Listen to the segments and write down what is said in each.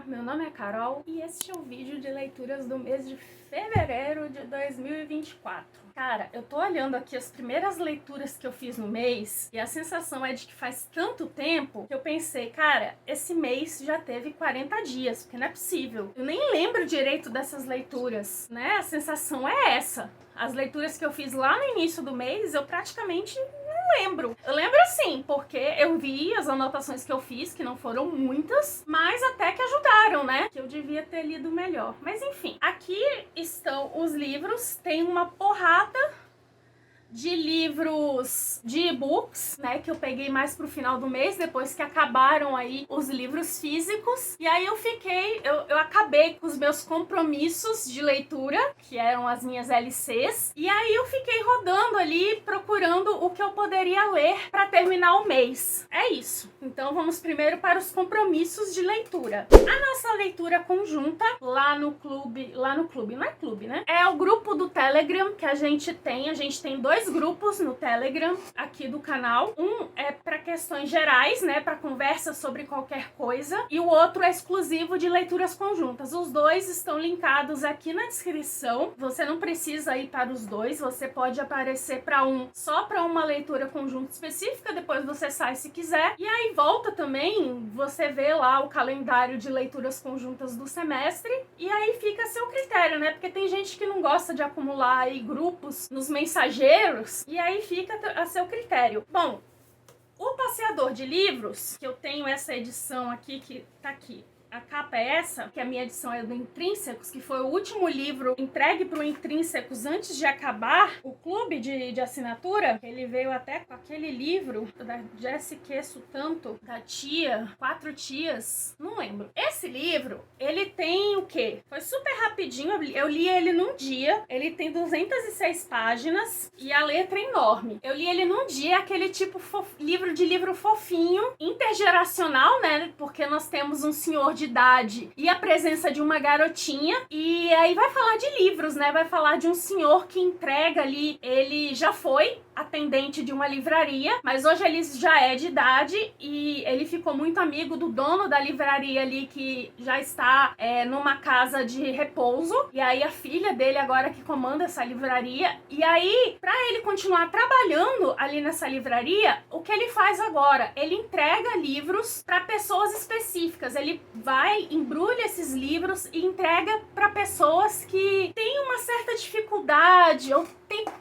meu nome é Carol e este é o vídeo de leituras do mês de fevereiro de 2024. Cara, eu tô olhando aqui as primeiras leituras que eu fiz no mês e a sensação é de que faz tanto tempo que eu pensei, cara, esse mês já teve 40 dias, porque não é possível. Eu nem lembro direito dessas leituras, né? A sensação é essa. As leituras que eu fiz lá no início do mês, eu praticamente lembro. Eu lembro assim, porque eu vi as anotações que eu fiz, que não foram muitas, mas até que ajudaram, né? Que eu devia ter lido melhor. Mas enfim, aqui estão os livros, tem uma porrada de livros de e-books, né, que eu peguei mais pro final do mês, depois que acabaram aí os livros físicos, e aí eu acabei com os meus compromissos de leitura, que eram as minhas LCs, e aí eu fiquei rodando ali, procurando o que eu poderia ler para terminar o mês. É isso. Então vamos primeiro para os compromissos de leitura. A nossa leitura conjunta lá no clube, não é clube, né? É o grupo do Telegram que a gente tem dois grupos no Telegram aqui do canal. Um é para questões gerais, né, para conversa sobre qualquer coisa, e o outro é exclusivo de leituras conjuntas. Os dois estão linkados aqui na descrição. Você não precisa ir para os dois, você pode aparecer para um só para uma leitura conjunta específica, depois você sai se quiser. E aí volta também, você vê lá o calendário de leituras conjuntas do semestre, e aí fica a seu critério, né? Porque tem gente que não gosta de acumular aí grupos nos mensageiros, e aí fica a seu critério. Bom, o Passeador de Livros, que eu tenho essa edição aqui, que tá aqui. A capa é essa, que a minha edição é do Intrínsecos, que foi o último livro entregue pro Intrínsecos antes de acabar o clube de assinatura. Ele veio até com aquele livro da Jessie Sutanto, da tia, 4 tias, não lembro. Esse livro, ele tem o quê? Foi super rapidinho, eu li ele num dia, ele tem 206 páginas e a letra é enorme. Eu li ele num dia, aquele tipo livro fofinho, intergeracional, né? Porque nós temos um senhor de idade e a presença de uma garotinha, e aí vai falar de livros, né? Vai falar de um senhor que entrega ali, ele já foi atendente de uma livraria, mas hoje ele já é de idade e ele ficou muito amigo do dono da livraria ali, que já está numa casa de repouso, e aí a filha dele agora que comanda essa livraria, e aí pra ele continuar trabalhando ali nessa livraria, o que ele faz agora? Ele entrega livros para pessoas específicas, ele vai, embrulha esses livros e entrega para pessoas que têm uma certa dificuldade ou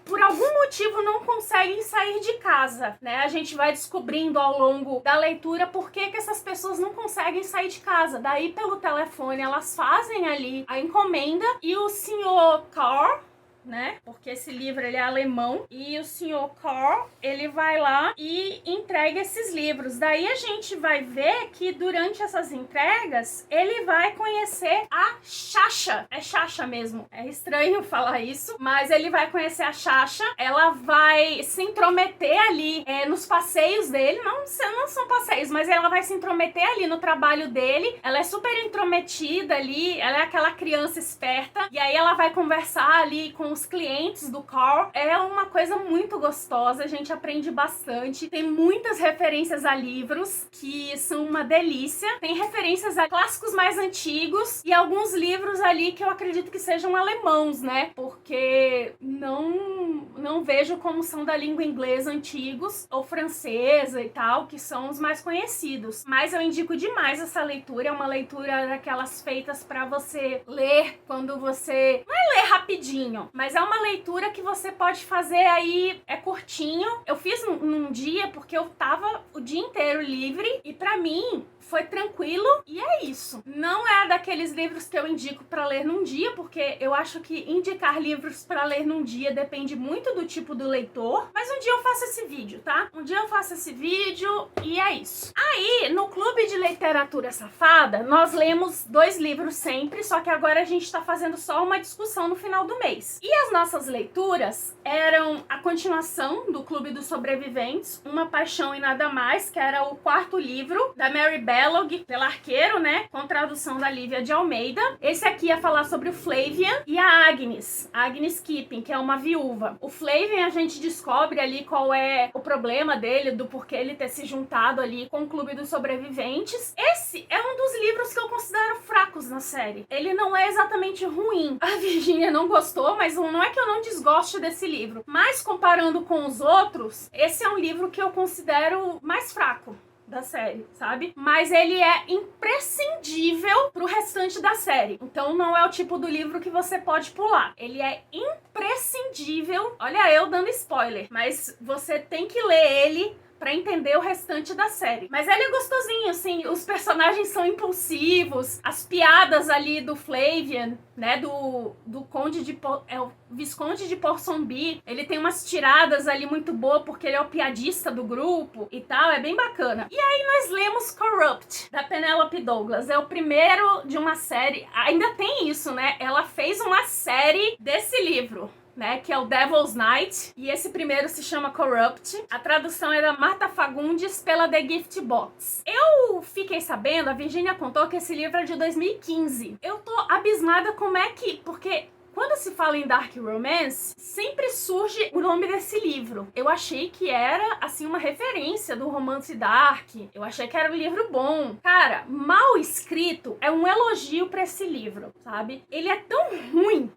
por algum motivo não conseguem sair de casa, né? A gente vai descobrindo ao longo da leitura por que essas pessoas não conseguem sair de casa. Daí, pelo telefone, elas fazem ali a encomenda e o senhor Carr, né? Porque esse livro ele é alemão, e o senhor Carr, ele vai lá e entrega esses livros. Daí a gente vai ver que durante essas entregas ele vai conhecer a Chacha. É Chacha mesmo. É estranho falar isso, mas ele vai conhecer a Chacha. Ela vai se intrometer ali nos passeios dele. Não são passeios, mas ela vai se intrometer ali no trabalho dele. Ela é super intrometida ali, ela é aquela criança esperta, e aí ela vai conversar ali com os clientes do Carr. É uma coisa muito gostosa, a gente aprende bastante. Tem muitas referências a livros que são uma delícia. Tem referências a clássicos mais antigos e alguns livros ali que eu acredito que sejam alemãos, né? Porque não vejo como são da língua inglesa antigos ou francesa e tal, que são os mais conhecidos. Mas eu indico demais essa leitura. É uma leitura daquelas feitas para você ler quando você... Não é ler rapidinho, mas é uma leitura que você pode fazer aí, é curtinho. Eu fiz num dia porque eu tava o dia inteiro livre e pra mim foi tranquilo, e é isso. Não é daqueles livros que eu indico pra ler num dia, porque eu acho que indicar livros pra ler num dia depende muito do tipo do leitor, mas um dia eu faço esse vídeo, tá? Um dia eu faço esse vídeo e é isso. Aí, no Clube de Literatura Safada, nós lemos 2 livros sempre, só que agora a gente tá fazendo só uma discussão no final do mês. E as nossas leituras eram a continuação do Clube dos Sobreviventes, Uma Paixão e Nada Mais, que era o 4º livro da Mary Bellog, pela Arqueiro, né? Com tradução da Lívia de Almeida. Esse aqui ia falar sobre o Flavian e a Agnes Kipping, que é uma viúva. O Flavian, a gente descobre ali qual é o problema dele, do porquê ele ter se juntado ali com o Clube dos Sobreviventes. Esse é um dos livros que eu considero fraco na série. Ele não é exatamente ruim. A Virginia não gostou, mas não é que eu não desgoste desse livro. Mas comparando com os outros, esse é um livro que eu considero mais fraco da série, sabe? Mas ele é imprescindível pro restante da série. Então não é o tipo do livro que você pode pular. Ele é imprescindível. Olha eu dando spoiler, mas você tem que ler ele pra entender o restante da série. Mas ele é gostosinho, assim, os personagens são impulsivos, as piadas ali do Flavian, né, do Conde de... o Visconde de Ponsonby, ele tem umas tiradas ali muito boas, porque ele é o piadista do grupo e tal, é bem bacana. E aí nós lemos Corrupt, da Penelope Douglas, é o primeiro de uma série, ainda tem isso, né, ela fez uma série desse livro, né, que é o Devil's Night, e esse primeiro se chama Corrupt. A tradução é da Marta Fagundes pela The Gift Box. Eu fiquei sabendo, a Virginia contou que esse livro é de 2015. Eu tô abismada como é que... porque quando se fala em Dark Romance, sempre surge o nome desse livro. Eu achei que era, assim, uma referência do romance dark. Eu achei que era um livro bom. Cara, mal escrito é um elogio pra esse livro, sabe? Ele é tão ruim,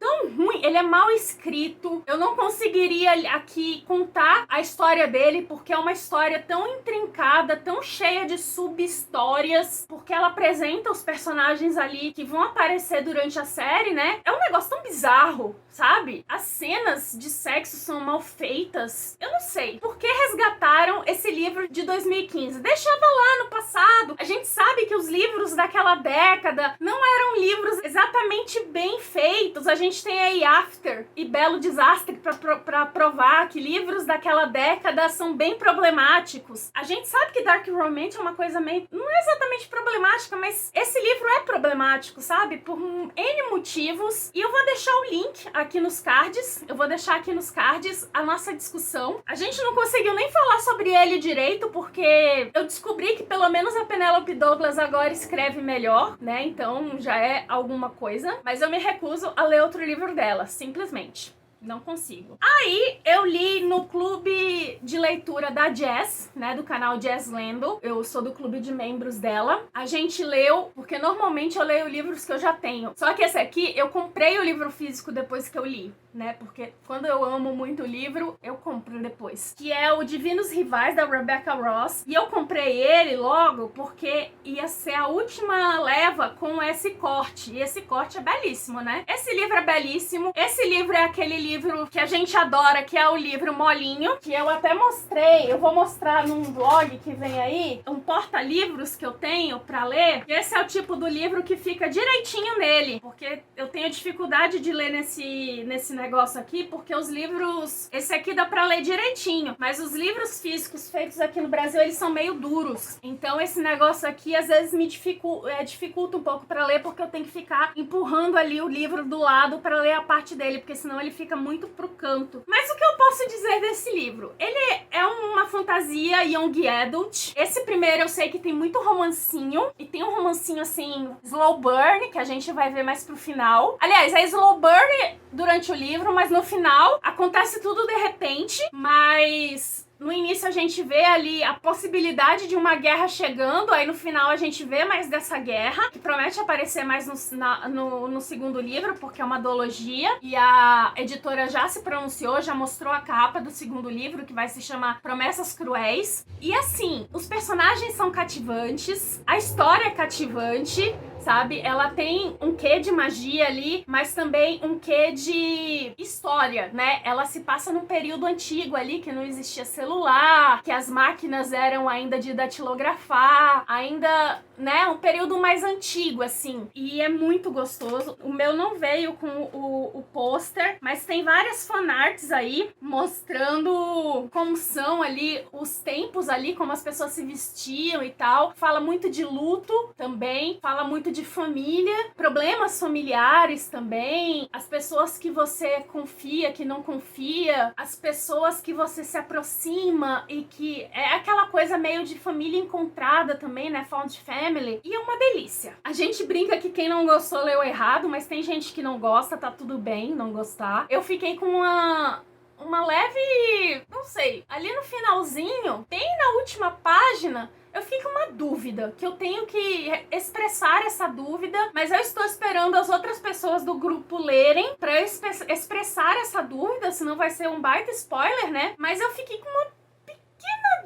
ele é mal escrito. Eu não conseguiria aqui contar a história dele, porque é uma história tão intrincada, tão cheia de sub-histórias, porque ela apresenta os personagens ali que vão aparecer durante a série, né? É um negócio tão bizarro, sabe? As cenas de sexo são mal feitas. Eu não sei. Por que resgataram esse livro de 2015? Deixava lá no passado. A gente sabe que os livros daquela década não eram livros exatamente bem feitos. A gente tem aí After e Belo Desastre pra provar que livros daquela década são bem problemáticos. A gente sabe que Dark Romance é uma coisa meio... não é exatamente problemática, mas esse livro é problemático, sabe? Por N motivos. E eu vou deixar o link aqui nos cards. Eu vou deixar aqui nos cards a nossa discussão. A gente não conseguiu nem falar sobre ele direito, porque eu descobri que pelo menos a Penelope Douglas agora escreve melhor, né? Então já é alguma coisa. Mas eu me recuso a ler outro livro dela, simplesmente. Não consigo. Aí eu li no clube de leitura da Jazz, né, do canal Jazz Lendo. Eu sou do clube de membros dela. A gente leu, porque normalmente eu leio livros que eu já tenho. Só que esse aqui, eu comprei o livro físico depois que eu li, né, porque quando eu amo muito o livro, eu compro depois. Que é o Divinos Rivais, da Rebecca Ross. E eu comprei ele logo porque ia ser a última leva com esse corte. E esse corte é belíssimo, né? Esse livro é belíssimo. Esse livro é aquele livro que a gente adora, que é o livro molinho, que eu até mostrei, eu vou mostrar num blog que vem aí, um porta-livros que eu tenho pra ler. E esse é o tipo do livro que fica direitinho nele, porque eu tenho dificuldade de ler nesse negócio aqui, porque os livros, esse aqui dá pra ler direitinho, mas os livros físicos feitos aqui no Brasil, eles são meio duros. Então esse negócio aqui às vezes me dificulta um pouco pra ler, porque eu tenho que ficar empurrando ali o livro do lado pra ler a parte dele, porque senão ele fica muito pro canto. Mas o que eu posso dizer desse livro? Ele é uma fantasia young adult. Esse primeiro eu sei que tem muito romancinho, e tem um romancinho assim, slow burn, que a gente vai ver mais pro final. Aliás, é slow burn durante o livro, mas no final acontece tudo de repente, mas... no início a gente vê ali a possibilidade de uma guerra chegando, aí no final a gente vê mais dessa guerra, que promete aparecer mais no segundo livro, porque é uma duologia, e a editora já se pronunciou, já mostrou a capa do segundo livro, que vai se chamar Promessas Cruéis. E assim, os personagens são cativantes, a história é cativante, sabe? Ela tem um quê de magia ali, mas também um quê de história, né? Ela se passa num período antigo ali, que não existia celular, que as máquinas eram ainda de datilografar, ainda, né? Um período mais antigo, assim. E é muito gostoso. O meu não veio com o pôster, mas tem várias fanarts aí, mostrando como são ali os tempos ali, como as pessoas se vestiam e tal. Fala muito de luto também, fala muito de família, problemas familiares também, as pessoas que você confia, que não confia, as pessoas que você se aproxima e que é aquela coisa meio de família encontrada também, né, found family, e é uma delícia. A gente brinca que quem não gostou leu errado, mas tem gente que não gosta, tá tudo bem não gostar. Eu fiquei com uma leve, não sei, ali no finalzinho, bem na última página, eu fico uma dúvida, que eu tenho que expressar essa dúvida, mas eu estou esperando as outras pessoas do grupo lerem pra eu expressar essa dúvida, senão vai ser um baita spoiler, né? Mas eu fiquei com uma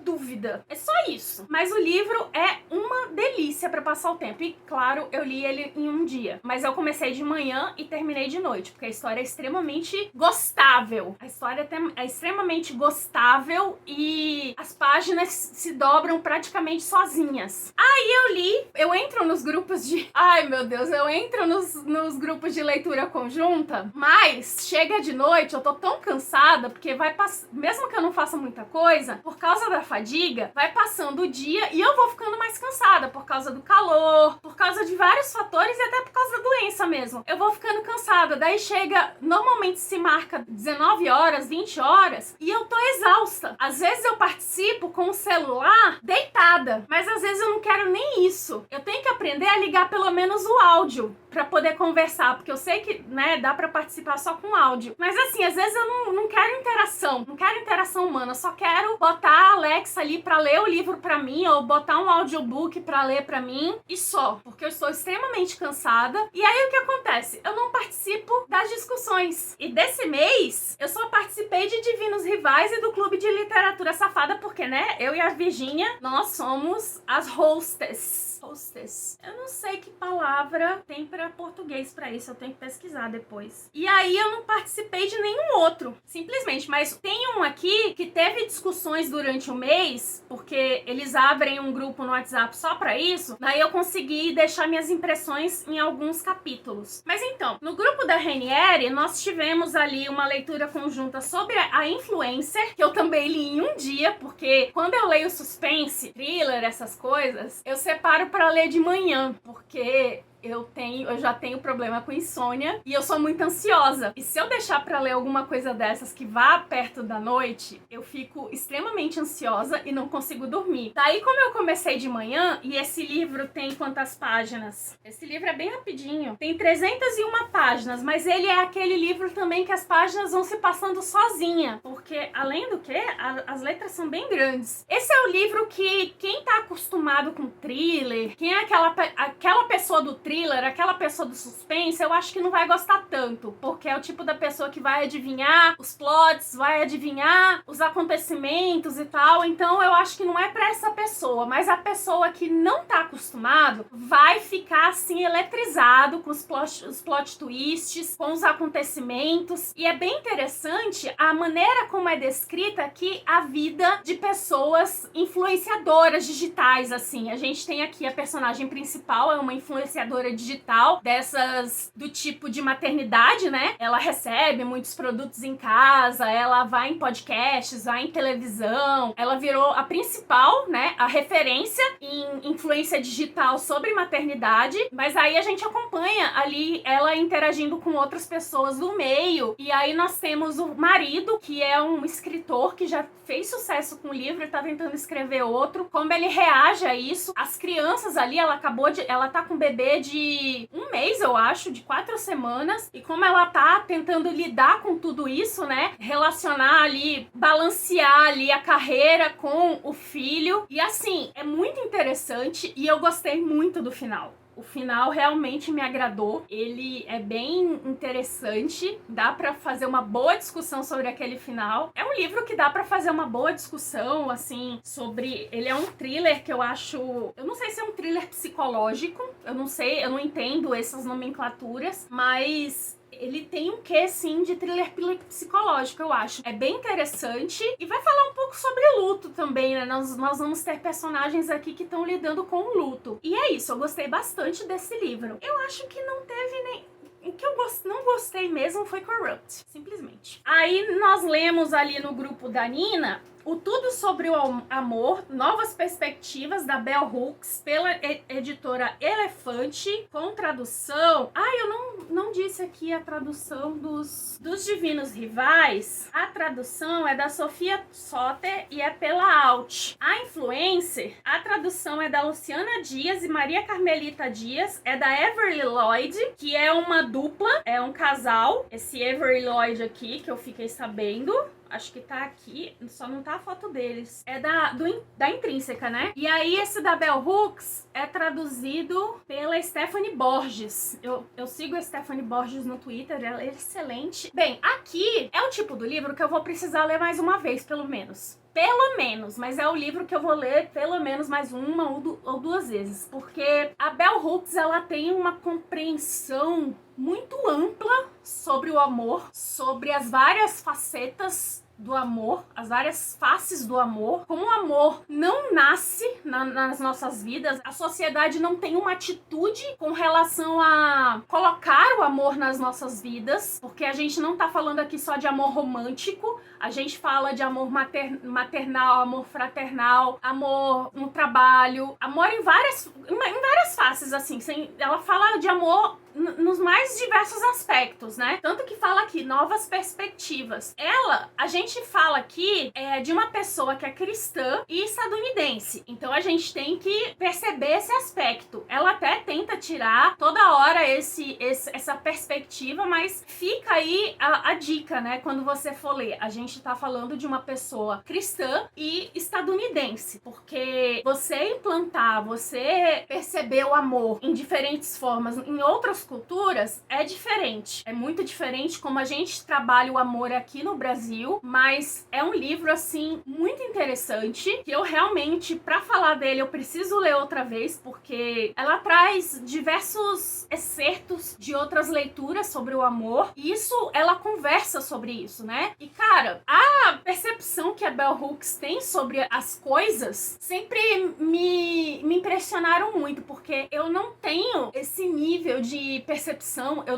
dúvida. É só isso. Mas o livro é uma delícia pra passar o tempo. E, claro, eu li ele em um dia. Mas eu comecei de manhã e terminei de noite, porque a história é extremamente gostável. A história é extremamente gostável e as páginas se dobram praticamente sozinhas. Aí eu entro nos grupos de... Ai, meu Deus, eu entro nos grupos de leitura conjunta, mas chega de noite, eu tô tão cansada, porque vai passar... Mesmo que eu não faça muita coisa, por causa da fadiga, vai passando o dia e eu vou ficando mais cansada por causa do calor, por causa de vários fatores e até por causa da doença mesmo. Eu vou ficando cansada, daí chega, normalmente se marca 19 horas, 20 horas e eu tô exausta. Às vezes eu participo com o celular deitada, mas às vezes eu não quero nem isso. Eu tenho que aprender a ligar pelo menos o áudio pra poder conversar, porque eu sei que, né, dá pra participar só com áudio. Mas assim, às vezes eu não quero interação, não quero interação humana, eu só quero botar a Alexa ali pra ler o livro pra mim, ou botar um audiobook pra ler pra mim, e só, porque eu estou extremamente cansada. E aí o que acontece? Eu não participo das discussões. E desse mês, eu só participei de Divinos Rivais e do Clube de Literatura Safada, porque, né, eu e a Virgínia, nós somos as hostess. Eu não sei que palavra tem pra português pra isso, eu tenho que pesquisar depois. E aí eu não participei de nenhum outro, simplesmente. Mas tem um aqui que teve discussões durante o mês, porque eles abrem um grupo no WhatsApp só pra isso. Daí eu consegui deixar minhas impressões em alguns capítulos. Mas então, no grupo da Renieri, nós tivemos ali uma leitura conjunta sobre a Influencer, que eu também li em um dia, porque quando eu leio suspense, thriller, essas coisas, eu separo pra ler de manhã, porque eu já tenho problema com insônia e eu sou muito ansiosa. E se eu deixar pra ler alguma coisa dessas que vá perto da noite, eu fico extremamente ansiosa e não consigo dormir. Daí, como eu comecei de manhã, e esse livro tem quantas páginas? Esse livro é bem rapidinho. Tem 301 páginas, mas ele é aquele livro também que as páginas vão se passando sozinha, porque, além do que, as letras são bem grandes. Esse é o livro que quem tá acostumado com thriller, quem é aquela pessoa do thriller, aquela pessoa do suspense, eu acho que não vai gostar tanto, porque é o tipo da pessoa que vai adivinhar os plots, vai adivinhar os acontecimentos e tal. Então eu acho que não é pra essa pessoa, mas a pessoa que não tá acostumado vai ficar assim eletrizado com os plot twists, com os acontecimentos. E é bem interessante a maneira como é descrita aqui a vida de pessoas influenciadoras digitais, assim. A gente tem aqui a personagem principal, é uma influenciadora digital, dessas do tipo de maternidade, né? Ela recebe muitos produtos em casa, ela vai em podcasts, vai em televisão, ela virou a principal, né? A referência em influência digital sobre maternidade, mas aí a gente acompanha ali ela interagindo com outras pessoas do meio, e aí nós temos o marido, que é um escritor que já fez sucesso com o livro e tá tentando escrever outro, como ele reage a isso. As crianças ali, ela tá com um bebê de um mês, eu acho, de 4 semanas, e como ela tá tentando lidar com tudo isso, né, relacionar ali, balancear ali a carreira com o filho, e assim, é muito interessante e eu gostei muito do final. O final realmente me agradou, ele é bem interessante, dá pra fazer uma boa discussão sobre aquele final. É um livro que dá pra fazer uma boa discussão, assim, sobre... Ele é um thriller que eu acho... Eu não sei se é um thriller psicológico, eu não sei, eu não entendo essas nomenclaturas, mas... ele tem um quê, sim, de thriller psicológico, eu acho. É bem interessante e vai falar um pouco sobre luto também, né? Nós vamos ter personagens aqui que estão lidando com o luto. E é isso, eu gostei bastante desse livro. Eu acho que não teve nem... O que eu não gostei mesmo foi Corrupt, simplesmente. Aí nós lemos ali no grupo da Nina... O Tudo sobre o Amor, Novas Perspectivas, da Bell Hooks, pela editora Elefante, com tradução... eu não disse aqui a tradução dos Divinos Rivais. A tradução é da Sofia Soter e é pela Alt. A Influencer, a tradução é da Luciana Dias e Maria Carmelita Dias, é da Everly Lloyd, que é uma dupla, é um casal, esse Everly Lloyd aqui, que eu fiquei sabendo. acho que tá aqui, só não tá a foto deles. É da Intrínseca, né? E aí esse da Bell Hooks é traduzido pela Stephanie Borges. Eu sigo a Stephanie Borges no Twitter, ela é excelente. Bem, aqui é o tipo do livro que eu vou precisar ler mais uma vez, pelo menos. Pelo menos, mas é o livro que eu vou ler pelo menos mais uma ou duas vezes, porque a Bell Hooks, ela tem uma compreensão muito ampla sobre o amor, sobre as várias facetas do amor, as várias faces do amor, como o amor não nasce nas nossas vidas, a sociedade não tem uma atitude com relação a colocar o amor nas nossas vidas, porque a gente não tá falando aqui só de amor romântico, a gente fala de amor maternal, amor fraternal, amor no trabalho, amor em várias faces, assim, ela fala de amor nos mais diversos aspectos, né? Tanto que fala aqui, novas perspectivas. A gente fala aqui de uma pessoa que é cristã e estadunidense. Então a gente tem que perceber esse aspecto. Ela até tenta tirar toda hora essa perspectiva, mas fica aí a dica, né? Quando você for ler, a gente tá falando de uma pessoa cristã e estadunidense. Porque você implantar, você perceber o amor em diferentes formas, em outras culturas, é diferente. É muito diferente como a gente trabalha o amor aqui no Brasil, mas é um livro, assim, muito interessante, que eu realmente, pra falar dele, eu preciso ler outra vez, porque ela traz diversos excertos de outras leituras sobre o amor, e ela conversa sobre isso, né? E, cara, a percepção que a Bell Hooks tem sobre as coisas sempre me impressionaram muito, porque eu não tenho esse nível de percepção, eu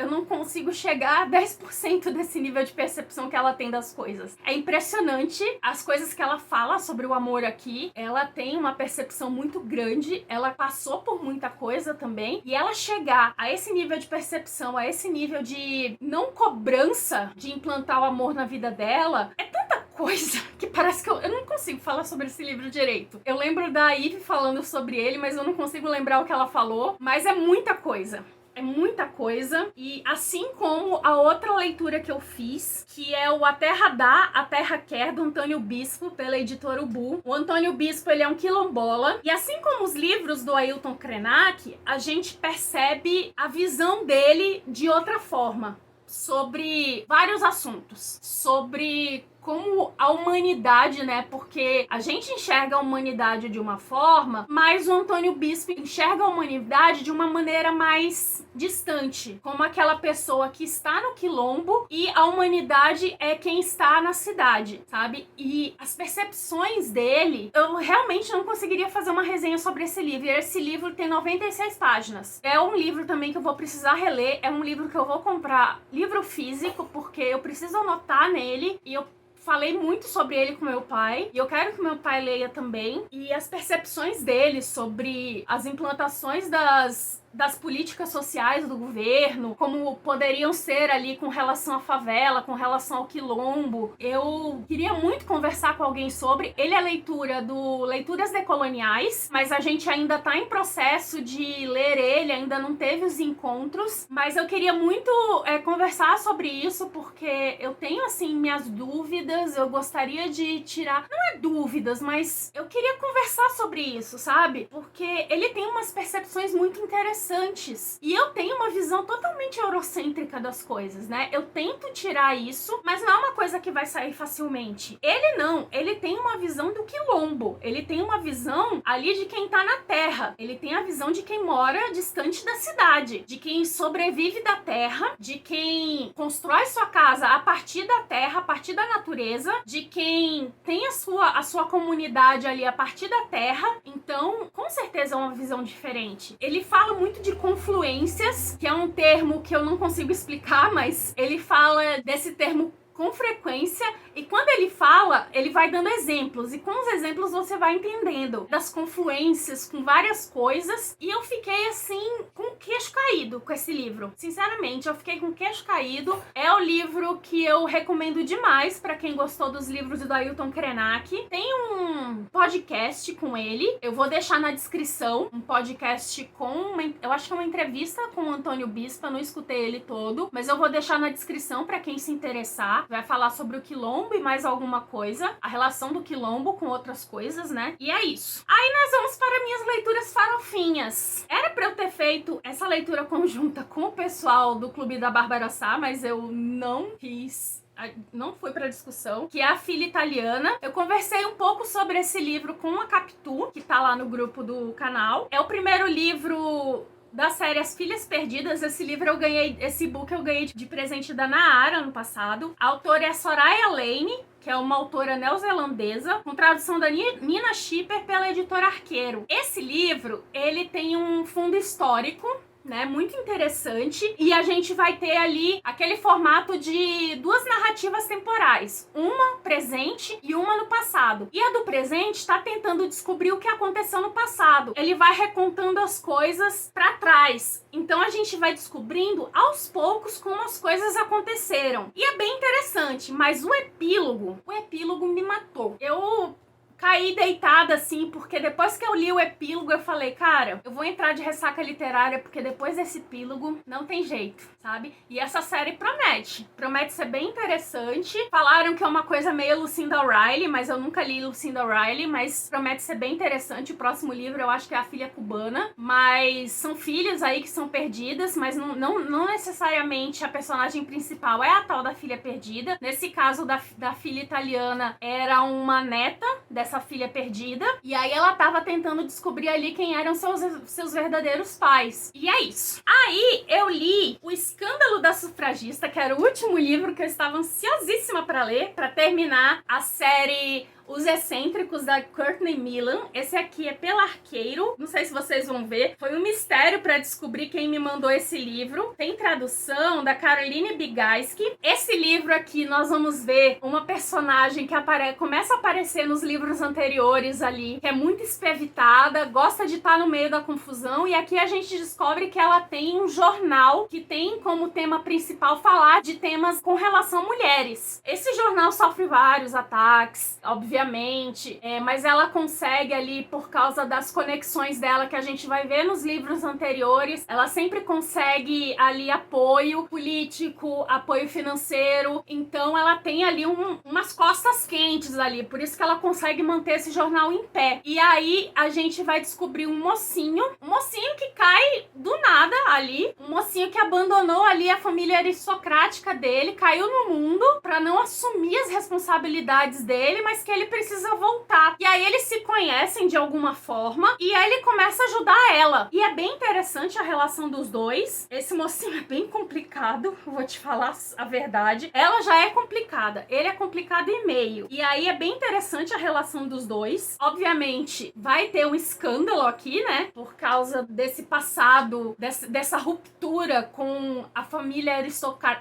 não consigo chegar a 10% desse nível de percepção que ela tem das coisas. É impressionante as coisas que ela fala sobre o amor aqui, ela tem uma percepção muito grande, ela passou por muita coisa também, e ela chegar a esse nível de percepção, a esse nível de não cobrança de implantar o amor na vida dela, é tanta coisa que parece que eu não consigo falar sobre esse livro direito. Eu lembro da Ivy falando sobre ele, mas eu não consigo lembrar o que ela falou, mas é muita coisa. É muita coisa, e assim como a outra leitura que eu fiz, que é o A Terra Dá, A Terra Quer, do Antônio Bispo, pela editora Ubu. O Antônio Bispo, ele é um quilombola, e assim como os livros do Ailton Krenak, a gente percebe a visão dele de outra forma, sobre vários assuntos, sobre como a humanidade, né? Porque a gente enxerga a humanidade de uma forma, mas o Antônio Bispo enxerga a humanidade de uma maneira mais distante, como aquela pessoa que está no quilombo e a humanidade é quem está na cidade, sabe? E as percepções dele, eu realmente não conseguiria fazer uma resenha sobre esse livro. E esse livro tem 96 páginas. É um livro também que eu vou precisar reler, é um livro que eu vou comprar livro físico, porque eu preciso anotar nele, e eu falei muito sobre ele com meu pai, e eu quero que meu pai leia também. E as percepções dele sobre as implantações das políticas sociais do governo, como poderiam ser ali com relação à favela, com relação ao quilombo. Eu queria muito conversar com alguém sobre. Ele é leitura do Leituras Decoloniais, mas a gente ainda tá em processo de ler ele, ainda não teve os encontros, mas eu queria muito conversar sobre isso, porque eu tenho, assim, minhas dúvidas, eu gostaria de tirar, não é dúvidas, mas eu queria conversar sobre isso, sabe? Porque ele tem umas percepções muito interessantes, e eu tenho uma visão totalmente eurocêntrica das coisas, né? Eu tento tirar isso, mas não é uma coisa que vai sair facilmente. Ele não, ele tem uma visão do quilombo, ele tem uma visão ali de quem tá na terra, ele tem a visão de quem mora distante da cidade, de quem sobrevive da terra, de quem constrói sua casa a partir da terra, a partir da natureza, de quem tem a sua comunidade ali a partir da terra. Então, com certeza é uma visão diferente. Ele fala muito de confluências, que é um termo que eu não consigo explicar, mas ele fala desse termo com frequência, e quando ele fala, ele vai dando exemplos, e com os exemplos você vai entendendo das confluências com várias coisas, e eu fiquei assim, com o queixo caído. caído com esse livro. Sinceramente, eu fiquei com o queixo caído. É o livro que eu recomendo demais pra quem gostou dos livros do Ailton Krenak. Tem um podcast com ele, eu vou deixar na descrição, um podcast com, eu acho que é uma entrevista com o Antônio Bispa, não escutei ele todo, mas eu vou deixar na descrição pra quem se interessar. Vai falar sobre o quilombo e mais alguma coisa, a relação do quilombo com outras coisas, né? E é isso. Aí nós vamos para minhas leituras farofinhas. Era pra eu ter feito essa leitura conjunta com o pessoal do Clube da Bárbara Sá, mas eu não fiz. Não foi pra discussão, que é A Filha Italiana. Eu conversei um pouco sobre esse livro com a Capitu, que tá lá no grupo do canal. É o primeiro livro da série As Filhas Perdidas. Esse livro eu ganhei, esse e-book eu ganhei de presente da Naara ano passado. A autora é a Soraya Lane, que é uma autora neozelandesa, com tradução da Nina Schipper pela editora Arqueiro. Esse livro, ele tem um fundo histórico, né, muito interessante, e a gente vai ter ali aquele formato de duas narrativas temporais, uma presente e uma no passado. E a do presente está tentando descobrir o que aconteceu no passado. Ele vai recontando as coisas para trás. Então a gente vai descobrindo aos poucos como as coisas aconteceram. E é bem interessante, mas o epílogo me matou. Eu caí deitada, assim, porque depois que eu li o epílogo, eu falei, cara, eu vou entrar de ressaca literária, porque depois desse epílogo não tem jeito, sabe? E essa série promete ser bem interessante. Falaram que é uma coisa meio Lucinda Riley, mas eu nunca li Lucinda Riley, mas promete ser bem interessante. O próximo livro eu acho que é A Filha Cubana, mas são filhas aí que são perdidas, mas não necessariamente a personagem principal é a tal da filha perdida. Nesse caso da filha italiana, era uma neta dessa filha perdida, e aí ela tava tentando descobrir ali quem eram seus verdadeiros pais. E é isso. Aí eu li O Escândalo da Sufragista, que era o último livro que eu estava ansiosíssima pra ler, pra terminar a série Os Excêntricos, da Courtney Milan. Esse aqui é pela Arqueiro. Não sei se vocês vão ver. Foi um mistério pra descobrir quem me mandou esse livro. Tem tradução da Caroline Bigaski. Esse livro aqui nós vamos ver uma personagem que começa a aparecer nos livros anteriores ali, que é muito espevitada, gosta de estar no meio da confusão, e aqui a gente descobre que ela tem um jornal que tem como tema principal falar de temas com relação a mulheres. Esse jornal sofre vários ataques, obviamente, mas ela consegue ali, por causa das conexões dela que a gente vai ver nos livros anteriores, ela sempre consegue ali apoio político, apoio financeiro, então ela tem ali umas costas quentes ali, por isso que ela consegue manter esse jornal em pé. E aí a gente vai descobrir um mocinho que cai do nada ali, um mocinho que abandonou ali a família aristocrática dele, caiu no mundo pra não assumir as responsabilidades dele, mas que ele precisa voltar. E aí eles se conhecem de alguma forma, e aí ele começa a ajudar ela. E é bem interessante a relação dos dois. Esse mocinho é bem complicado, vou te falar a verdade. Ela já é complicada, ele é complicado e meio. E aí é bem interessante a relação dos dois. Obviamente, vai ter um escândalo aqui, né? Por causa desse passado, dessa ruptura com a família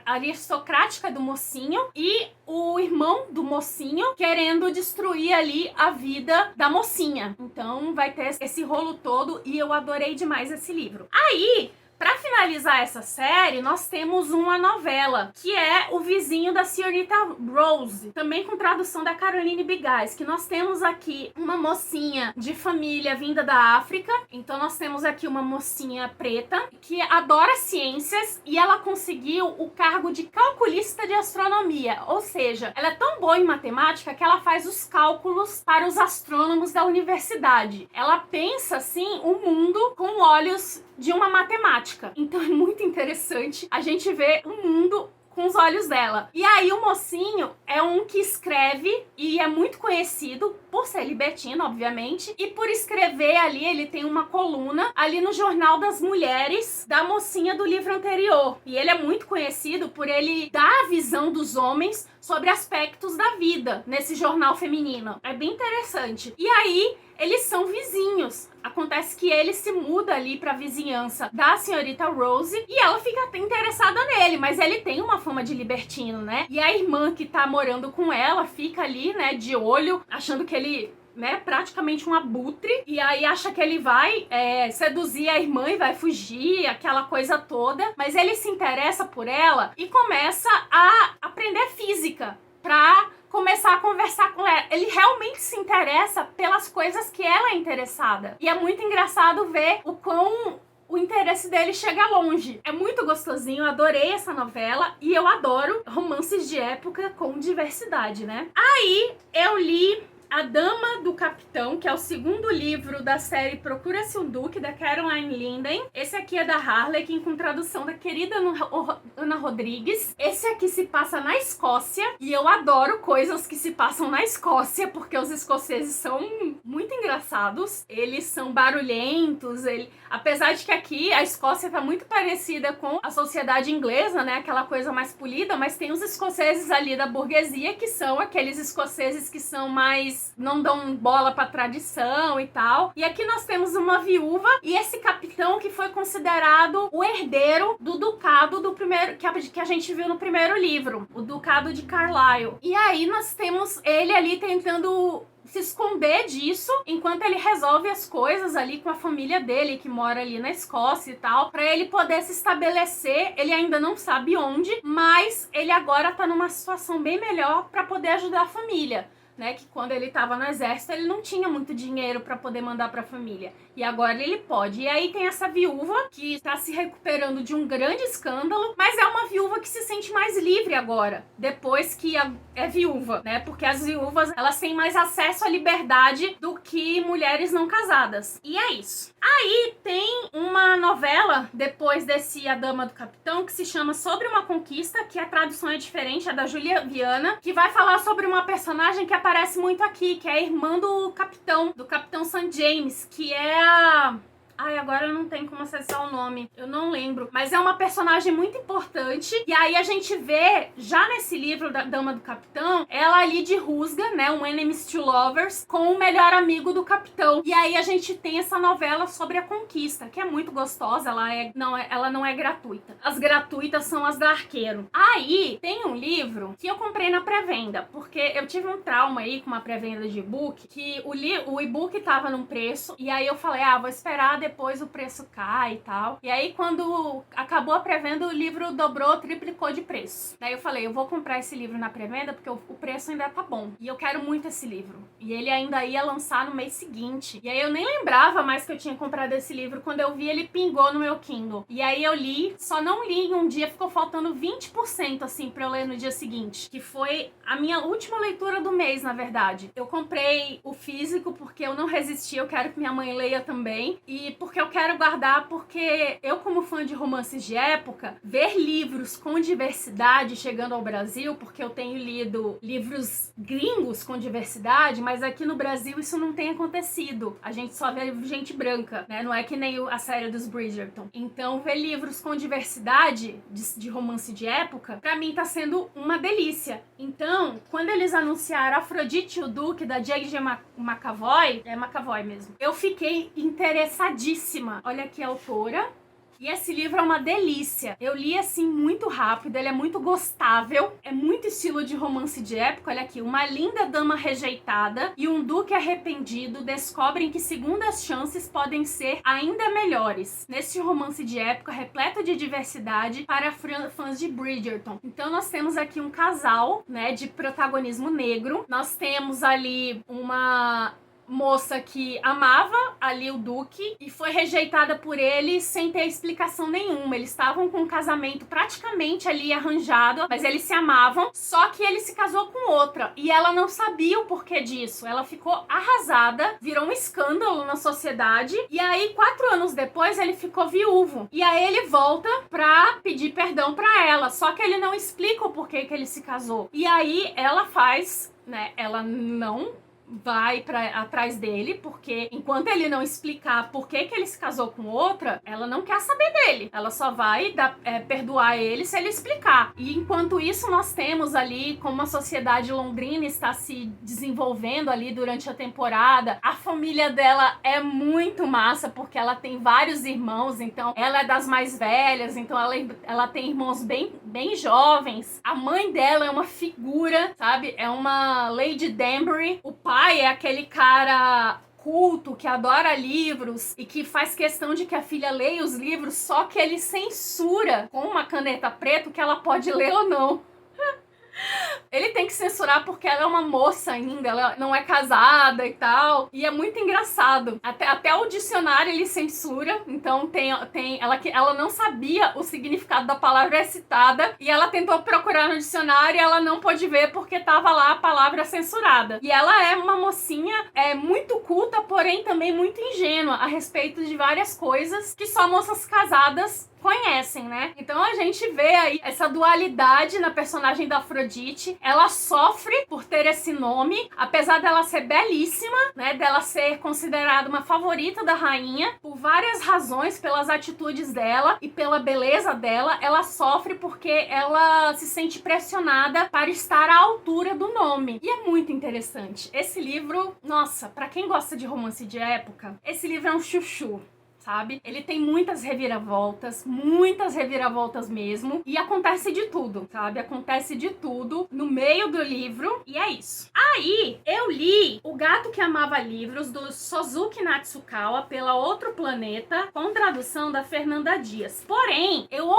aristocrática do mocinho e o irmão do mocinho querendo destruir ali a vida da mocinha. Então vai ter esse rolo todo, e eu adorei demais esse livro. Aí, pra finalizar essa série, nós temos uma novela, que é O Vizinho da Senhorita Rose, também com tradução da Caroline Bigaski, que nós temos aqui uma mocinha de família vinda da África. Então nós temos aqui uma mocinha preta que adora ciências, e ela conseguiu o cargo de calculista de astronomia, ou seja, ela é tão boa em matemática que ela faz os cálculos para os astrônomos da universidade. Ela pensa, assim, o mundo com olhos de uma matemática. Então é muito interessante a gente ver o mundo com os olhos dela. E aí o mocinho é um que escreve e é muito conhecido por ser libertino, obviamente, e por escrever ali, ele tem uma coluna ali no Jornal das Mulheres da mocinha do livro anterior. E ele é muito conhecido por ele dar a visão dos homens sobre aspectos da vida nesse jornal feminino. É bem interessante. E aí eles são vizinhos. Acontece que ele se muda ali pra vizinhança da senhorita Rose e ela fica até interessada nele, mas ele tem uma fama de libertino, né? E a irmã que tá morando com ela fica ali, né, de olho, achando que ele né, praticamente um abutre, e aí acha que ele vai seduzir a irmã e vai fugir, aquela coisa toda, mas ele se interessa por ela e começa a aprender física pra começar a conversar com ela. Ele realmente se interessa pelas coisas que ela é interessada. E é muito engraçado ver o quão o interesse dele chega longe. É muito gostosinho, eu adorei essa novela e eu adoro romances de época com diversidade, né? Aí eu li A Dama do Capitão, que é o segundo livro da série Procura-se um Duque, da Caroline Linden. Esse aqui é da Harlequin, com tradução da querida Ana Rodrigues. Esse aqui se passa na Escócia, e eu adoro coisas que se passam na Escócia, porque os escoceses são muito engraçados. Eles são barulhentos, apesar de que aqui a Escócia tá muito parecida com a sociedade inglesa, né? Aquela coisa mais polida, mas tem os escoceses ali da burguesia, que são aqueles escoceses que são mais não dão bola pra tradição e tal. E aqui nós temos uma viúva e esse capitão que foi considerado o herdeiro do ducado do primeiro, que a gente viu no primeiro livro, o ducado de Carlisle. E aí nós temos ele ali tentando se esconder disso, enquanto ele resolve as coisas ali com a família dele, que mora ali na Escócia e tal, pra ele poder se estabelecer. Ele ainda não sabe onde, mas ele agora tá numa situação bem melhor pra poder ajudar a família, né, que quando ele tava no exército ele não tinha muito dinheiro pra poder mandar pra família, e agora ele pode. E aí tem essa viúva que tá se recuperando de um grande escândalo, mas é uma viúva que se sente mais livre agora, depois que é viúva, né, porque as viúvas, elas têm mais acesso à liberdade do que mulheres não casadas. E é isso. Aí tem uma novela, depois desse A Dama do Capitão, que se chama Sobre uma Conquista, que a tradução é diferente, é da Julia Viana, que vai falar sobre uma personagem que aparece muito aqui, que é a irmã do Capitão St. James, que é a... Ai, agora eu não tenho como acessar o nome, eu não lembro. Mas é uma personagem muito importante. E aí a gente vê, já nesse livro da Dama do Capitão, ela ali de rusga, né, um Enemies to Lovers, com o melhor amigo do capitão. E aí a gente tem essa novela sobre a conquista, que é muito gostosa, ela não é gratuita. As gratuitas são as da Arqueiro. Aí tem um livro que eu comprei na pré-venda, porque eu tive um trauma aí com uma pré-venda de e-book, que o e-book tava num preço, e aí eu falei, vou esperar, depois o preço cai e tal. E aí quando acabou a pré-venda, o livro dobrou, triplicou de preço. Daí eu falei, eu vou comprar esse livro na pré-venda porque o preço ainda tá bom. E eu quero muito esse livro. E ele ainda ia lançar no mês seguinte. E aí eu nem lembrava mais que eu tinha comprado esse livro. Quando eu vi, ele pingou no meu Kindle. E aí eu li, só não li em um dia, ficou faltando 20% assim pra eu ler no dia seguinte. Que foi a minha última leitura do mês, na verdade. Eu comprei o físico porque eu não resisti, eu quero que minha mãe leia também. E porque eu quero guardar, porque eu, como fã de romances de época, ver livros com diversidade chegando ao Brasil, porque eu tenho lido livros gringos com diversidade, mas aqui no Brasil isso não tem acontecido. A gente só vê gente branca, né? Não é que nem a série dos Bridgerton. Então, ver livros com diversidade de romance de época, pra mim tá sendo uma delícia. Então, quando eles anunciaram Afrodite e o Duque, da J.J. McAvoy, é McAvoy mesmo, eu fiquei interessadíssima. Olha aqui a autora. E esse livro é uma delícia. Eu li assim muito rápido, ele é muito gostável, é muito estilo de romance de época. Olha aqui, uma linda dama rejeitada e um duque arrependido descobrem que segundas chances podem ser ainda melhores. Neste romance de época repleto de diversidade para fãs de Bridgerton. Então nós temos aqui um casal, né, de protagonismo negro. Nós temos ali uma moça que amava ali o Duque e foi rejeitada por ele sem ter explicação nenhuma. Eles estavam com um casamento praticamente ali arranjado, mas eles se amavam, só que ele se casou com outra e ela não sabia o porquê disso. Ela ficou arrasada, virou um escândalo na sociedade e aí 4 anos depois ele ficou viúvo e aí ele volta pra pedir perdão pra ela, só que ele não explica o porquê que ele se casou. E aí ela faz, né, ela não vai atrás dele, porque enquanto ele não explicar por que ele se casou com outra, ela não quer saber dele. Ela só vai perdoar ele se ele explicar. E enquanto isso, nós temos ali como a sociedade londrina está se desenvolvendo ali durante a temporada. A família dela é muito massa, porque ela tem vários irmãos, então ela é das mais velhas, então ela tem irmãos bem jovens. A mãe dela é uma figura, sabe? É uma Lady Danbury. O pai pai é aquele cara culto, que adora livros e que faz questão de que a filha leia os livros, só que ele censura com uma caneta preta que ela pode ler ou não. Ele tem que censurar porque ela é uma moça ainda, ela não é casada e tal. E é muito engraçado. Até o dicionário ele censura. Então ela não sabia o significado da palavra citada. E ela tentou procurar no dicionário e ela não pôde ver porque tava lá a palavra censurada. E ela é uma mocinha muito culta, porém também muito ingênua a respeito de várias coisas que só moças casadas conhecem, né? Então a gente vê aí essa dualidade na personagem da Afrodite. Ela sofre por ter esse nome, apesar dela ser belíssima, né? Dela ser considerada uma favorita da rainha, por várias razões, pelas atitudes dela e pela beleza dela. Ela sofre porque ela se sente pressionada para estar à altura do nome. E é muito interessante. Esse livro, nossa, pra quem gosta de romance de época, esse livro é um chuchu. Sabe? Ele tem muitas reviravoltas mesmo, e acontece de tudo, sabe? Acontece de tudo no meio do livro, e é isso. Aí, eu li O Gato que Amava Livros, do Sozuki Natsukawa, pela Outro Planeta, com tradução da Fernanda Dias. Porém, eu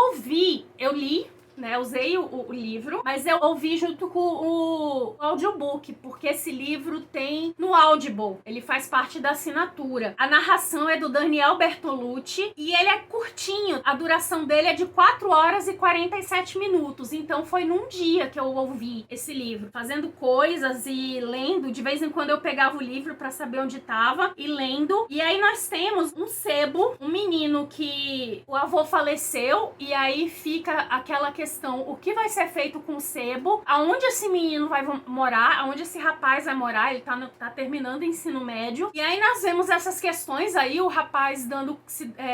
li, né, usei o livro, mas eu ouvi junto com o audiobook, porque esse livro tem no Audible, ele faz parte da assinatura. A narração é do Daniel Bertolucci e ele é curtinho, a duração dele é de 4 horas e 47 minutos, então foi num dia que eu ouvi esse livro, fazendo coisas e lendo. De vez em quando eu pegava o livro pra saber onde tava e lendo. E aí nós temos um sebo, um menino que o avô faleceu, e aí fica aquela questão, o que vai ser feito com o sebo, aonde esse menino vai morar, aonde esse rapaz vai morar. Ele tá terminando o ensino médio, e aí nós vemos essas questões aí, o rapaz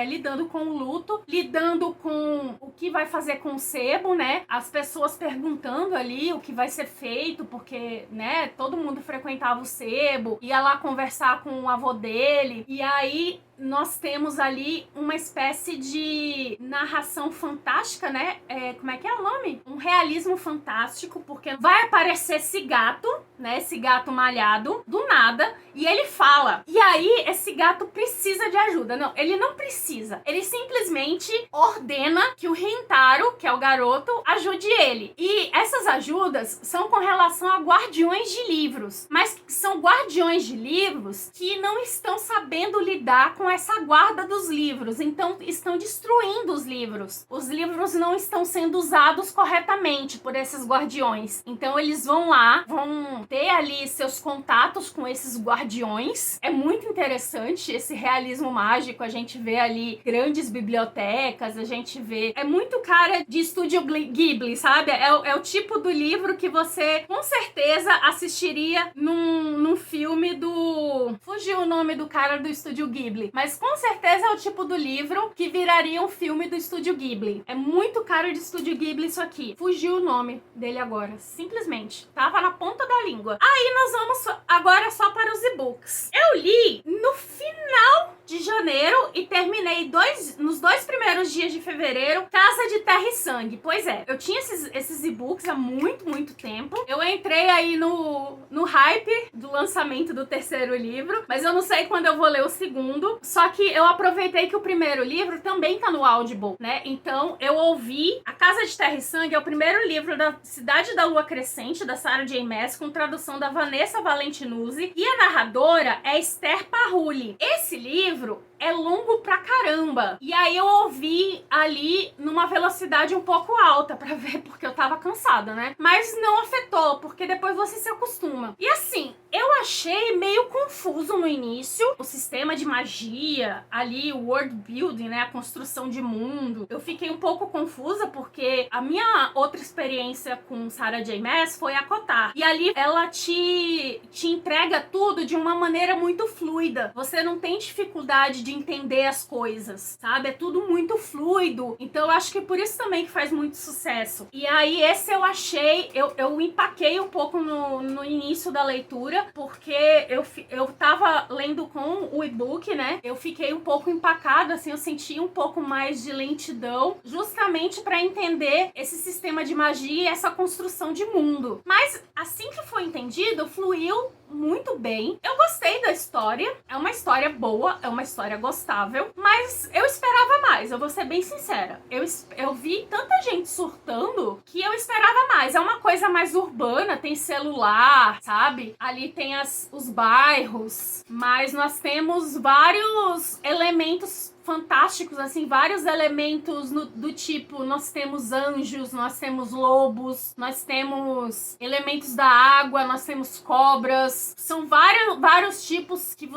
lidando com o luto, lidando com o que vai fazer com o sebo, né, as pessoas perguntando ali o que vai ser feito, porque, né, todo mundo frequentava o sebo, ia lá conversar com o avô dele, e aí nós temos ali uma espécie de narração fantástica, né? Como é que é o nome? Um realismo fantástico, porque vai aparecer esse gato, né? Esse gato malhado, do nada, e ele fala. E aí, esse gato precisa de ajuda. Não, ele não precisa. Ele simplesmente ordena que o Rintaro, que é o garoto, ajude ele. E essas ajudas são com relação a guardiões de livros. Mas são guardiões de livros que não estão sabendo lidar com essa guarda dos livros, então estão destruindo os livros. Os livros não estão sendo usados corretamente por esses guardiões. Então eles vão lá, vão ter ali seus contatos com esses guardiões. É muito interessante esse realismo mágico. A gente vê ali grandes bibliotecas, a gente vê... É muito cara de estúdio Ghibli, sabe? É o tipo do livro que você com certeza assistiria num filme do... Fugiu o nome do cara do estúdio Ghibli, mas com certeza é o tipo do livro que viraria um filme do estúdio Ghibli. É muito cara de estúdio Ghibli isso aqui. Fugiu o nome dele agora, simplesmente. Tava na ponta da língua. Aí nós vamos agora só para os e-books. Eu li no final de janeiro e terminei nos 2 primeiros dias de fevereiro, Casa de Terra e Sangue. Pois é, eu tinha esses e-books há muito tempo. Eu entrei aí no hype do lançamento do 3º livro, mas eu não sei quando eu vou ler o 2º. Só que eu aproveitei que o primeiro livro também tá no Audible, né? Então eu ouvi A Casa de Terra e Sangue, é o primeiro livro da Cidade da Lua Crescente, da Sarah J. Maas, com tradução da Vanessa Valentinuzzi, e a narradora é Esther Parrulli. Esse livro é longo pra caramba. E aí eu ouvi ali numa velocidade um pouco alta pra ver, porque eu tava cansada, né? Mas não afetou, porque depois você se acostuma. E assim, eu achei meio confuso no início o sistema de magia, ali o world building, né? A construção de mundo. Eu fiquei um pouco confusa porque a minha outra experiência com Sarah J. Maas foi a Kotar. E ali ela te entrega tudo de uma maneira muito fluida. Você não tem dificuldade de entender as coisas, sabe? É tudo muito fluido. Então eu acho que por isso também que faz muito sucesso. E aí esse eu achei, eu empaquei um pouco no início da leitura, porque eu tava lendo com o e-book, né? Eu fiquei um pouco empacada, assim, eu senti um pouco mais de lentidão, justamente para entender esse sistema de magia e essa construção de mundo. Mas assim que foi entendido, fluiu muito bem. Eu gostei da história, é uma história boa, é uma história gostável, mas eu esperava mais, eu vou ser bem sincera. Eu vi tanta gente surtando que eu esperava mais. É uma coisa mais urbana, tem celular, sabe? Ali tem os bairros, mas nós temos vários elementos fantásticos, assim, vários elementos do tipo, nós temos anjos, nós temos lobos, nós temos elementos da água, nós temos cobras, são vários tipos que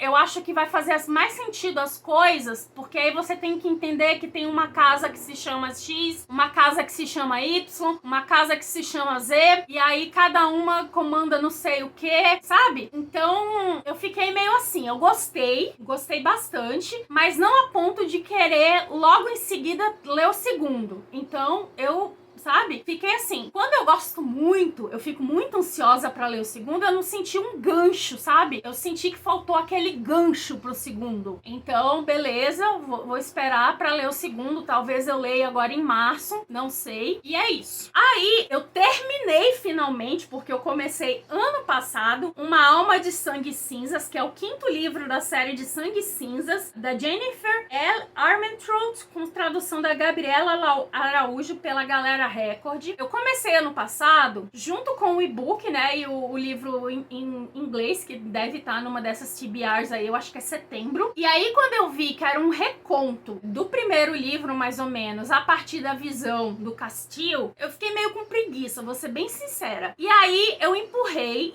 eu acho que vai fazer mais sentido as coisas, porque aí você tem que entender que tem uma casa que se chama X, uma casa que se chama Y, uma casa que se chama Z, e aí cada uma comanda não sei o que, sabe? Então, eu fiquei meio assim, eu gostei bastante, mas não a ponto de querer logo em seguida ler o segundo. Então, sabe? Fiquei assim, quando eu gosto muito, eu fico muito ansiosa pra ler o segundo, eu não senti um gancho, sabe? Eu senti que faltou aquele gancho pro segundo. Então, beleza, vou esperar pra ler o segundo, talvez eu leia agora em março, não sei. E é isso. Aí, eu terminei finalmente, porque eu comecei ano passado, Uma Alma de Sangue e Cinzas, que é o 5º livro da série de Sangue e Cinzas, da Jennifer L. Armentrout, com tradução da Gabriela Araújo pela Galera Record. Eu comecei ano passado, junto com o e-book, né, e o livro em inglês, que deve estar numa dessas TBRs aí, eu acho que é setembro. E aí, quando eu vi que era um reconto do primeiro livro, mais ou menos, a partir da visão do Castile, eu fiquei meio com preguiça, vou ser bem sincera. E aí, eu empurrei,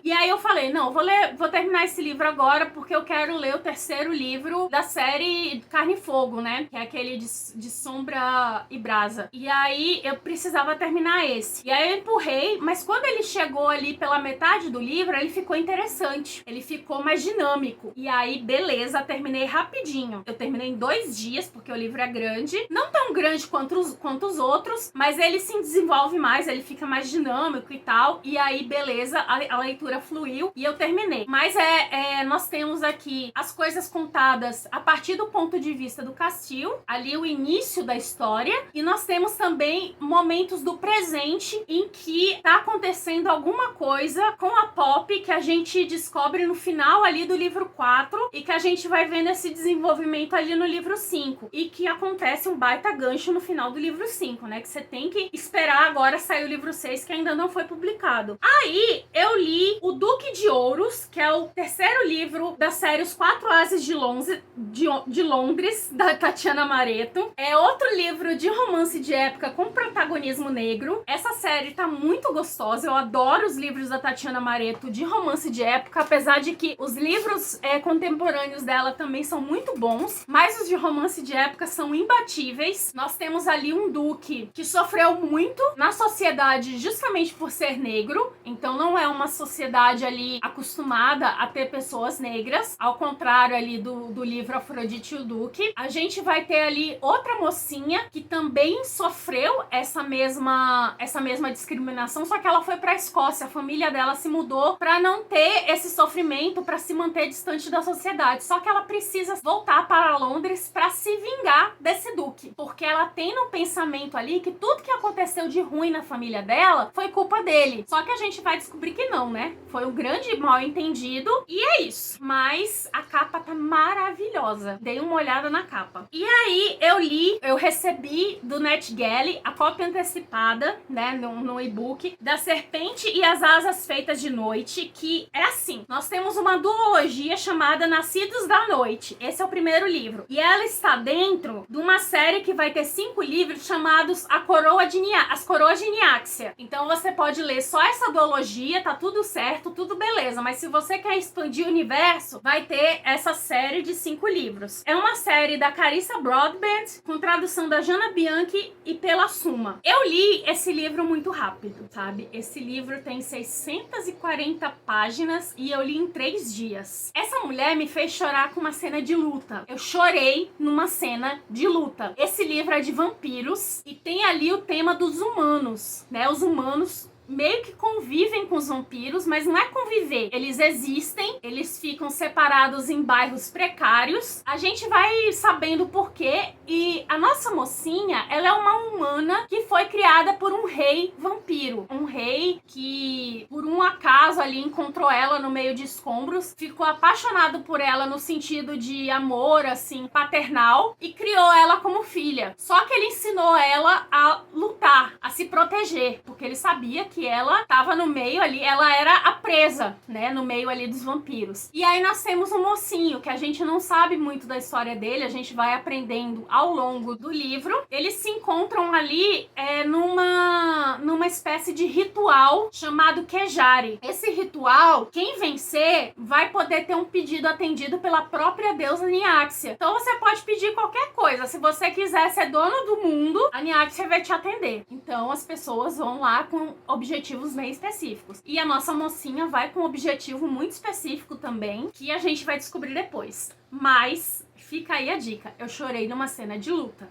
e aí eu falei, não, vou terminar esse livro agora, porque eu quero ler o terceiro livro da série Carne e Fogo, né, que é aquele de Sombra e Brasa. E aí, eu precisava terminar esse. E aí eu empurrei, mas quando ele chegou ali pela metade do livro, ele ficou interessante. Ele ficou mais dinâmico. E aí, beleza, terminei rapidinho. Eu terminei em 2 dias, porque o livro é grande. Não tão grande quanto os outros, mas ele se desenvolve mais, ele fica mais dinâmico e tal. E aí, beleza, a leitura fluiu e eu terminei. Mas nós temos aqui as coisas contadas a partir do ponto de vista do Castile, ali o início da história. E nós temos também momentos do presente em que tá acontecendo alguma coisa com a Poppy que a gente descobre no final ali do livro 4 e que a gente vai vendo esse desenvolvimento ali no livro 5 e que acontece um baita gancho no final do livro 5, né, que você tem que esperar agora sair o livro 6, que ainda não foi publicado. Aí eu li O Duque de Ouros, que é o terceiro livro da série Os Quatro Ases de Londres, da Tatiana Mareto. É outro livro de romance de época com protagonismo negro. Essa série tá muito gostosa, eu adoro os livros da Tatiana Mareto de romance de época, apesar de que os livros contemporâneos dela também são muito bons, mas os de romance de época são imbatíveis. Nós temos ali um duque que sofreu muito na sociedade justamente por ser negro, então não é uma sociedade ali acostumada a ter pessoas negras, ao contrário ali do livro Afrodite e o Duque. A gente vai ter ali outra mocinha que também sofreu essa mesma discriminação, só que ela foi pra Escócia, a família dela se mudou pra não ter esse sofrimento, pra se manter distante da sociedade, só que ela precisa voltar para Londres pra se vingar desse duque, porque ela tem no pensamento ali que tudo que aconteceu de ruim na família dela foi culpa dele, só que a gente vai descobrir que não, né? Foi um grande mal entendido e é isso. Mas a capa tá maravilhosa, dei uma olhada na capa. E aí eu recebi do NetGalley a cópia antecipada, né, no e-book, da Serpente e as Asas Feitas de Noite, que é assim, nós temos uma duologia chamada Nascidos da Noite, esse é o primeiro livro, e ela está dentro de uma série que vai ter 5 livros chamados As Coroas de Niáxia. Então você pode ler só essa duologia, tá tudo certo, tudo beleza, mas se você quer expandir o universo, vai ter essa série de 5 livros. É uma série da Carissa Broadbent, com tradução da Jana Bianchi e pela Suma. Eu li esse livro muito rápido, sabe? Esse livro tem 640 páginas e eu li em 3 dias. Essa mulher me fez chorar com uma cena de luta. Eu chorei numa cena de luta. Esse livro é de vampiros e tem ali o tema dos humanos, né? Os humanos meio que convivem com os vampiros, mas não é conviver. Eles existem, eles ficam separados em bairros precários. A gente vai sabendo o porquê. E a nossa mocinha, ela é uma humana que foi criada por um rei vampiro. Um rei que, por um acaso ali, encontrou ela no meio de escombros, ficou apaixonado por ela no sentido de amor, assim, paternal, e criou ela como filha. Só que ele ensinou ela a lutar, a se proteger, porque ele sabia que ela estava no meio ali, ela era a presa, né, no meio ali dos vampiros. E aí nós temos um mocinho, que a gente não sabe muito da história dele, a gente vai aprendendo ao longo do livro. Eles se encontram ali numa espécie de ritual chamado Kejari. Esse ritual, quem vencer vai poder ter um pedido atendido pela própria deusa Niaxia. Então você pode pedir qualquer coisa. Se você quiser ser dono do mundo, a Niaxia vai te atender. Então as pessoas vão lá com objetivos bem específicos. E a nossa mocinha vai com um objetivo muito específico também, que a gente vai descobrir depois. Mas fica aí a dica. Eu chorei numa cena de luta.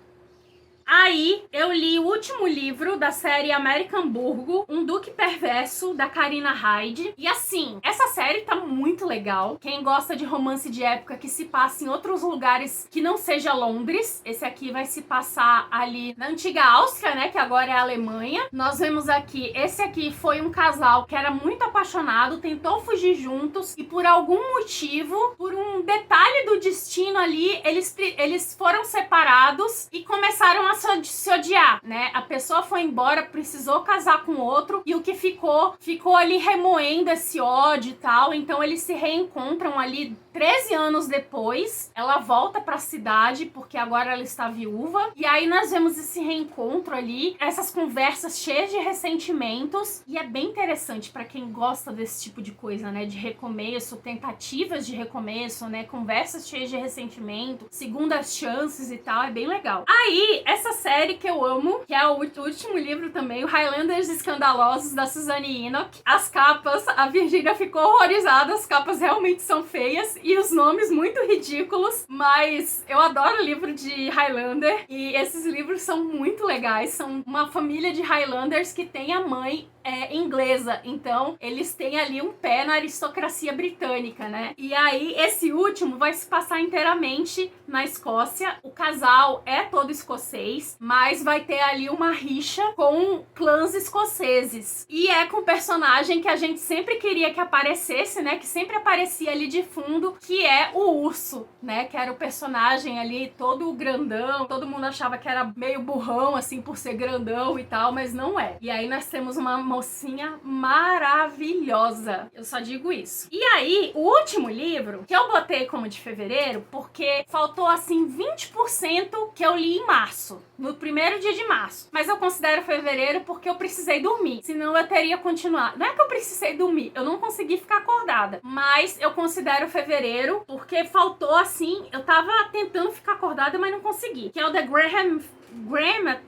Aí, eu li o último livro da série American Burgo, Um Duque Perverso, da Karina Hyde. E assim, essa série tá muito legal. Quem gosta de romance de época que se passa em outros lugares que não seja Londres, esse aqui vai se passar ali na antiga Áustria, né, que agora é a Alemanha. Nós vemos aqui, esse aqui foi um casal que era muito apaixonado, tentou fugir juntos e por algum motivo, por um detalhe do destino ali, eles foram separados e começaram a se odiar, né? A pessoa foi embora, precisou casar com outro e o que ficou ali remoendo esse ódio e tal. Então eles se reencontram ali 13 anos depois. Ela volta pra cidade porque agora ela está viúva. E aí nós vemos esse reencontro ali, essas conversas cheias de ressentimentos. E é bem interessante pra quem gosta desse tipo de coisa, né? De recomeço, tentativas de recomeço, né? Conversas cheias de ressentimento, segundas chances e tal. É bem legal. Aí, essa série que eu amo, que é o último livro também, o Highlanders Escandalosos, da Suzanne Enoch. As capas, a Virgínia ficou horrorizada, as capas realmente são feias e os nomes muito ridículos, mas eu adoro livro de Highlander e esses livros são muito legais. São uma família de Highlanders que tem a mãe inglesa, então eles têm ali um pé na aristocracia britânica, né? E aí esse último vai se passar inteiramente na Escócia. O casal é todo escocês, mas vai ter ali uma rixa com clãs escoceses. E é com o personagem que a gente sempre queria que aparecesse, né? Que sempre aparecia ali de fundo, que é o urso, né? Que era o personagem ali todo grandão, todo mundo achava que era meio burrão, assim, por ser grandão e tal, mas não é. E aí nós temos uma mocinha maravilhosa. Eu só digo isso. E aí, o último livro, que eu botei como de fevereiro, porque faltou, assim, 20% que eu li em março. No primeiro dia de março. Mas eu considero fevereiro porque eu precisei dormir. Senão eu teria continuado. Não é que eu precisei dormir, eu não consegui ficar acordada. Mas eu considero fevereiro porque faltou, assim, eu tava tentando ficar acordada, mas não consegui. Que é o The Graham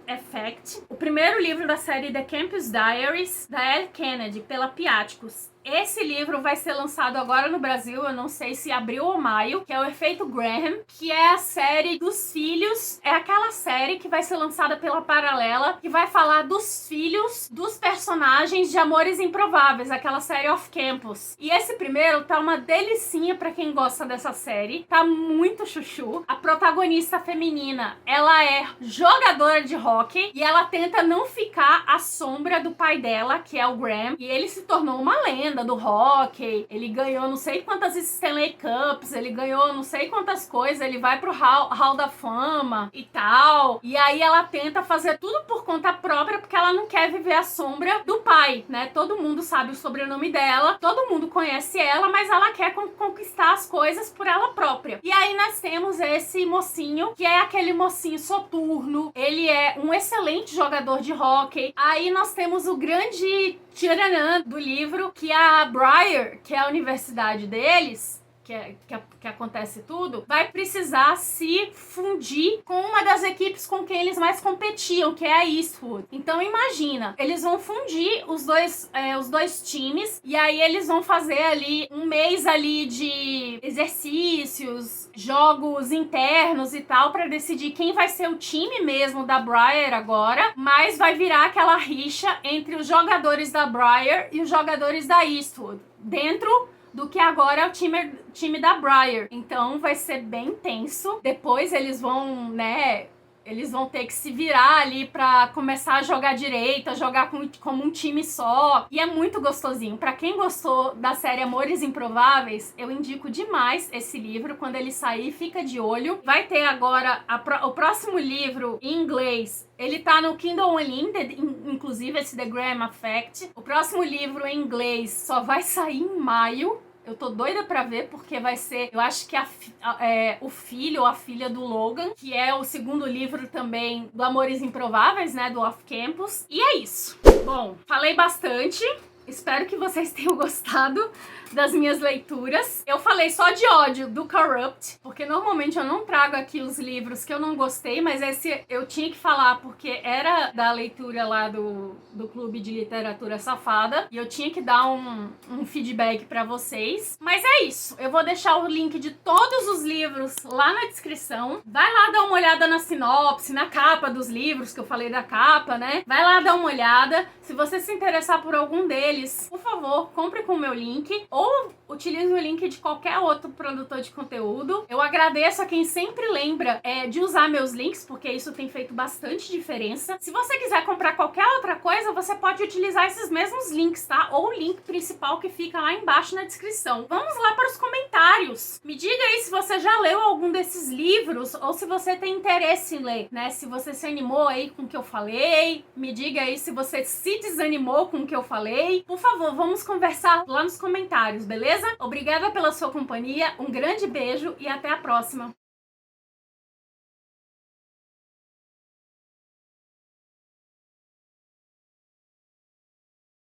Effect, o primeiro livro da série The Campus Diaries, da Elle Kennedy, pela Piatticus. Esse livro vai ser lançado agora no Brasil, eu não sei se abril ou maio, que é o Efeito Graham, que é a série dos filhos, é aquela série que vai ser lançada pela Paralela, que vai falar dos filhos dos personagens de Amores Improváveis, aquela série Off Campus. E esse primeiro tá uma delicinha pra quem gosta dessa série, tá muito chuchu. A protagonista feminina, ela é jogadora de hóquei e ela tenta não ficar à sombra do pai dela, que é o Graham, e ele se tornou uma lenda do hóquei, ele ganhou não sei quantas Stanley Cups, ele ganhou não sei quantas coisas, ele vai pro Hall da Fama e tal, e aí ela tenta fazer tudo por conta própria porque ela não quer viver à sombra do pai, né? Todo mundo sabe o sobrenome dela, todo mundo conhece ela, mas ela quer conquistar as coisas por ela própria. E aí nós temos esse mocinho, que é aquele mocinho soturno, ele é um excelente jogador de hóquei. Aí nós temos o grande tcharanã do livro, que a Briar, que é a universidade deles, que acontece tudo, vai precisar se fundir com uma das equipes com quem eles mais competiam, que é a Eastwood. Então imagina, eles vão fundir os dois times, e aí eles vão fazer ali um mês ali de exercícios, jogos internos e tal pra decidir quem vai ser o time mesmo da Briar agora, mas vai virar aquela rixa entre os jogadores da Briar e os jogadores da Eastwood, dentro do que agora é o time da Briar. Então vai ser bem tenso. Depois eles vão, né, eles vão ter que se virar ali pra começar a jogar direito, a jogar como um time só. E é muito gostosinho. Pra quem gostou da série Amores Improváveis, eu indico demais esse livro. Quando ele sair, fica de olho. Vai ter agora o próximo livro em inglês. Ele tá no Kindle Unlimited, inclusive esse The Graham Effect. O próximo livro em inglês só vai sair em maio. Eu tô doida pra ver, porque vai ser, eu acho que o filho ou a filha do Logan, que é o segundo livro também do Amores Improváveis, né, do Off Campus. E é isso. Bom, falei bastante. Espero que vocês tenham gostado das minhas leituras. Eu falei só de ódio do Corrupt, porque normalmente eu não trago aqui os livros que eu não gostei, mas esse eu tinha que falar porque era da leitura lá do Clube de Literatura Safada, e eu tinha que dar um feedback pra vocês. Mas é isso, eu vou deixar o link de todos os livros lá na descrição. Vai lá dar uma olhada na sinopse, na capa dos livros, que eu falei da capa, né? Vai lá dar uma olhada. Se você se interessar por algum deles, por favor, compre com o meu link, ou utilize o link de qualquer outro produtor de conteúdo. Eu agradeço a quem sempre lembra de usar meus links, porque isso tem feito bastante diferença. Se você quiser comprar qualquer outra coisa, você pode utilizar esses mesmos links, tá? Ou o link principal que fica lá embaixo na descrição. Vamos lá para os comentários. Me diga aí se você já leu algum desses livros, ou se você tem interesse em ler, né? Se você se animou aí com o que eu falei, me diga aí se você se desanimou com o que eu falei. Por favor, vamos conversar lá nos comentários, beleza? Obrigada pela sua companhia, um grande beijo e até a próxima!